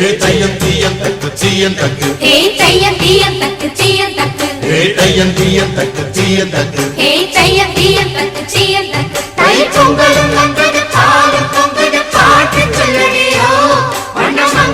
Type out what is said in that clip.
தையம் தீயம் தக்கு சீயம் தக்கு தையம் தீயம் தக்கு சீயம் தக்கு தையம் தீயம் தக்கு சீயம் தக்கு தையம் தீயம் தக்கு சீயம் தக்கு தை பொங்கலும்